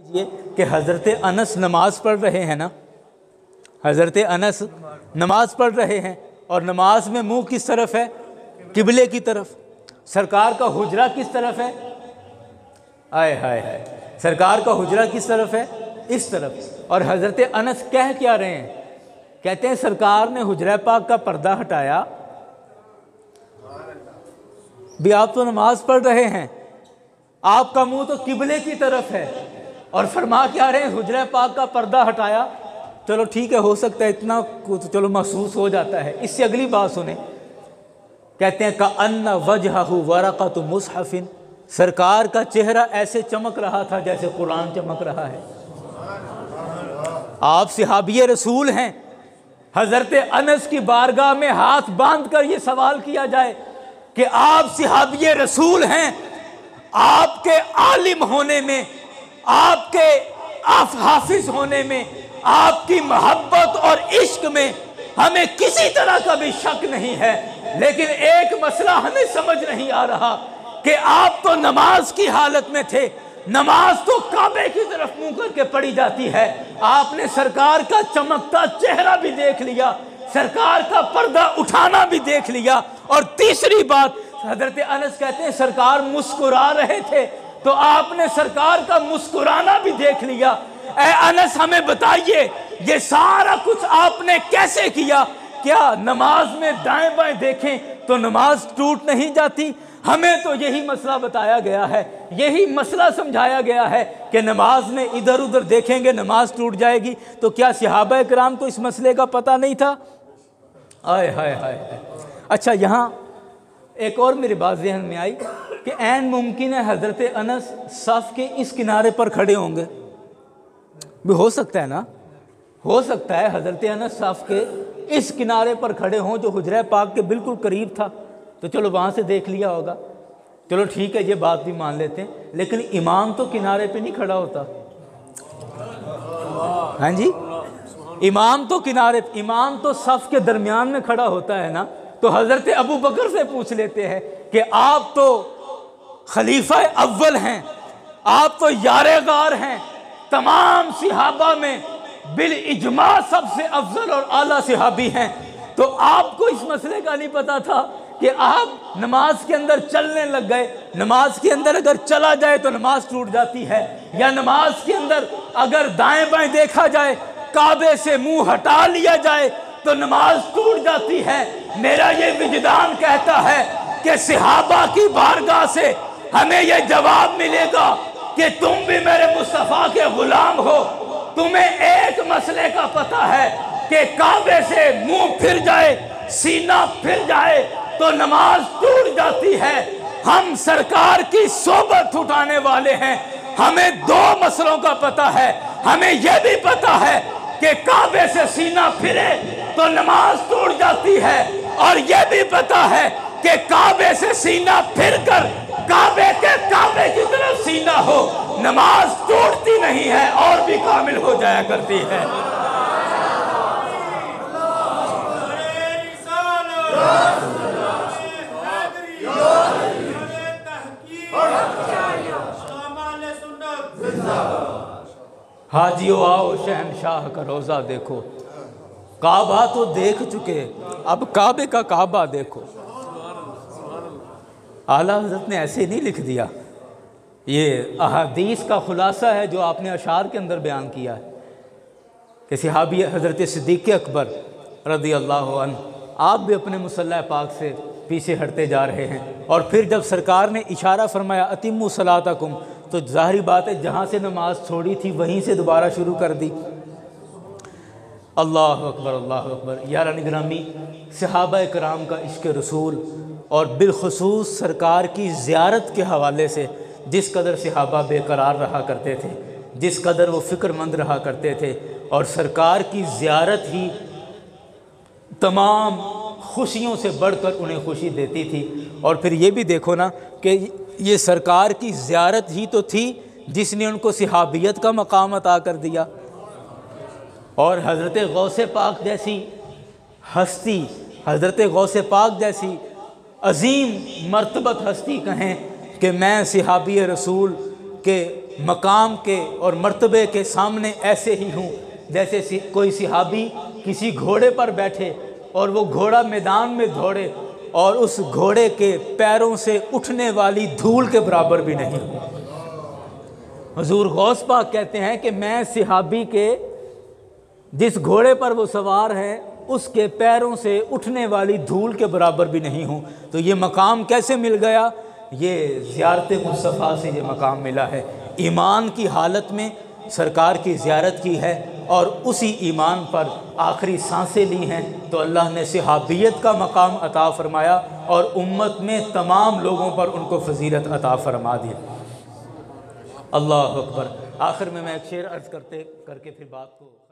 ये कि हज़रत अनस नमाज पढ़ रहे हैं ना, हज़रत अनस नमाज पढ़ रहे हैं और नमाज में मुंह किस तरफ है? किबले की तरफ। सरकार का हुजरा किस तरफ है? आय हाय हाय, सरकार का हुजरा किस तरफ है? इस तरफ। और हज़रत अनस कह क्या रहे हैं? कहते हैं सरकार ने हुजरा पाक का पर्दा हटाया, भी आप तो नमाज पढ़ रहे हैं, आपका मुंह तो किबले की तरफ है, और फरमा क्या रहे हैं? हुजरा पाक का पर्दा हटाया। चलो ठीक है, हो सकता है इतना कुछ चलो महसूस हो जाता है। इससे अगली बात सुने, कहते हैं का अन्ना वजहहु वरक़तु मुसहफ़िन, सरकार का चेहरा ऐसे चमक रहा था जैसे कुरान चमक रहा है। आप सहाबी रसूल हैं, हज़रत अनस की बारगाह में हाथ बांध कर ये सवाल किया जाए कि आप सहाबी रसूल हैं, आपके आलिम होने में, आपके हाफिज होने में, आपकी मोहब्बत और इश्क में हमें किसी तरह का भी शक नहीं है, लेकिन एक मसला हमें समझ नहीं आ रहा कि आप तो नमाज की हालत में थे, नमाज तो काबे की तरफ मुंह करके पढ़ी जाती है, आपने सरकार का चमकता चेहरा भी देख लिया, सरकार का पर्दा उठाना भी देख लिया, और तीसरी बात हजरत अनस कहते हैं सरकार मुस्कुरा रहे थे तो आपने सरकार का मुस्कुराना भी देख लिया। ऐ अनस हमें बताइए ये सारा कुछ आपने कैसे किया? क्या नमाज में दाएं बाएं देखें तो नमाज टूट नहीं जाती? हमें तो यही मसला बताया गया है, यही मसला समझाया गया है कि नमाज में इधर उधर देखेंगे नमाज टूट जाएगी। तो क्या सहाबा किराम को इस मसले का पता नहीं था? आय हाय हाय। अच्छा, यहाँ एक और मेरी बात ज़हन में आई कि ऐन मुमकिन है हज़रत अनस सफ़ के इस किनारे पर खड़े होंगे, भी हो सकता है ना, हो सकता है हज़रत अनस सफ़ के इस किनारे पर खड़े हों जो हुजरा पाक के बिल्कुल करीब था, तो चलो वहाँ से देख लिया होगा, चलो ठीक है ये बात भी मान लेते हैं, लेकिन इमाम तो किनारे पे नहीं खड़ा होता। हाँ जी, इमाम तो किनारे, इमाम तो सफ़ के दरमियान में खड़ा होता है ना। तो हज़रत अबू बकर से पूछ लेते हैं कि आप तो खलीफा अव्वल हैं, आप तो यारे गार हैं, तमाम सहाबा में बिल इजमा सबसे अफजल और आला सहाबी हैं, तो आपको इस मसले का नहीं पता था कि आप नमाज के अंदर चलने लग गए? नमाज के अंदर अगर चला जाए तो नमाज टूट जाती है, या नमाज के अंदर अगर दाएं बाएं देखा जाए, काबे से मुंह हटा लिया जाए तो नमाज टूट जाती है। मेरा ये विजदान कहता है कि सहाबा की बारगाह से हमें ये जवाब मिलेगा कि तुम भी मेरे मुस्तफ़ा के गुलाम हो, तुम्हें एक मसले का पता है कि काबे से मुंह फिर जाए, सीना फिर जाए तो नमाज टूट जाती है। हम सरकार की सोबत उठाने वाले हैं, हमें दो मसलों का पता है, हमें यह भी पता है कि काबे से सीना फिरे तो नमाज टूट जाती है, और यह भी पता है कि काबे से सीना फिरकर काबे की तरफ सीना हो, नमाज टूटती नहीं है और भी कामिल हो जाया करती है। हाजियो आओ शहनशाह का रोज़ा देखो, काबा तो देख चुके, अब काबे का काबा देखो। आला हज़रत ने ऐसे नहीं लिख दिया, ये अहादीस का खुलासा है जो आपने अशार के अंदर बयान किया है कि सहाबी हज़रत सिद्दीक़ अकबर रज़ी अल्लाह अन्हु आप भी अपने मुसल्ला पाक से पीछे हटते जा रहे हैं, और फिर जब सरकार ने इशारा फरमाया अतिम्मु सलातकुम, तो ज़ाहिर बात है जहाँ से नमाज छोड़ी थी वहीं से दोबारा शुरू कर दी। अल्लाह अकबर अल्लाह अकबर। यार निगरामी, सहाबा कराम का इश्क रसूल और बिलखुसूस सरकार की ज़ियारत के हवाले से जिस कदर सहाबा बेकरार रहा करते थे, जिस कदर वो फ़िक्रमंद रहा करते थे, और सरकार की ज़ियारत ही तमाम खुशियों से बढ़कर उन्हें खुशी देती थी। और फिर ये भी देखो ना कि ये सरकार की ज़ियारत ही तो थी जिसने उनको सहाबियत का मकाम अता कर दिया। और हज़रत गौसे पाक जैसी हस्ती, हज़रत गौसे पाक जैसी अज़ीम मर्तबत हस्ती कहें कि मैं सहाबी रसूल के मकाम के और मर्तबे के सामने ऐसे ही हूँ जैसे कोई सिहाबी किसी घोड़े पर बैठे और वो घोड़ा मैदान में दौड़े और उस घोड़े के पैरों से उठने वाली धूल के बराबर भी नहीं हूँ। हुजूर गौस पाक कहते हैं कि मैं सिहाबी के जिस घोड़े पर वो सवार है उसके पैरों से उठने वाली धूल के बराबर भी नहीं हूँ। तो ये मकाम कैसे मिल गया? ये ज़ियारत मुस्तफ़ा से ये मकाम मिला है। ईमान की हालत में सरकार की ज़ियारत की है और उसी ईमान पर आखिरी सांसें ली हैं, तो अल्लाह ने सहाबियत का मकाम अता फ़रमाया और उम्मत में तमाम लोगों पर उनको फजीलत अता फ़रमा दी। अल्लाह अकबर। आखिर में मैं एक शेर अर्ज़ करके फिर बात को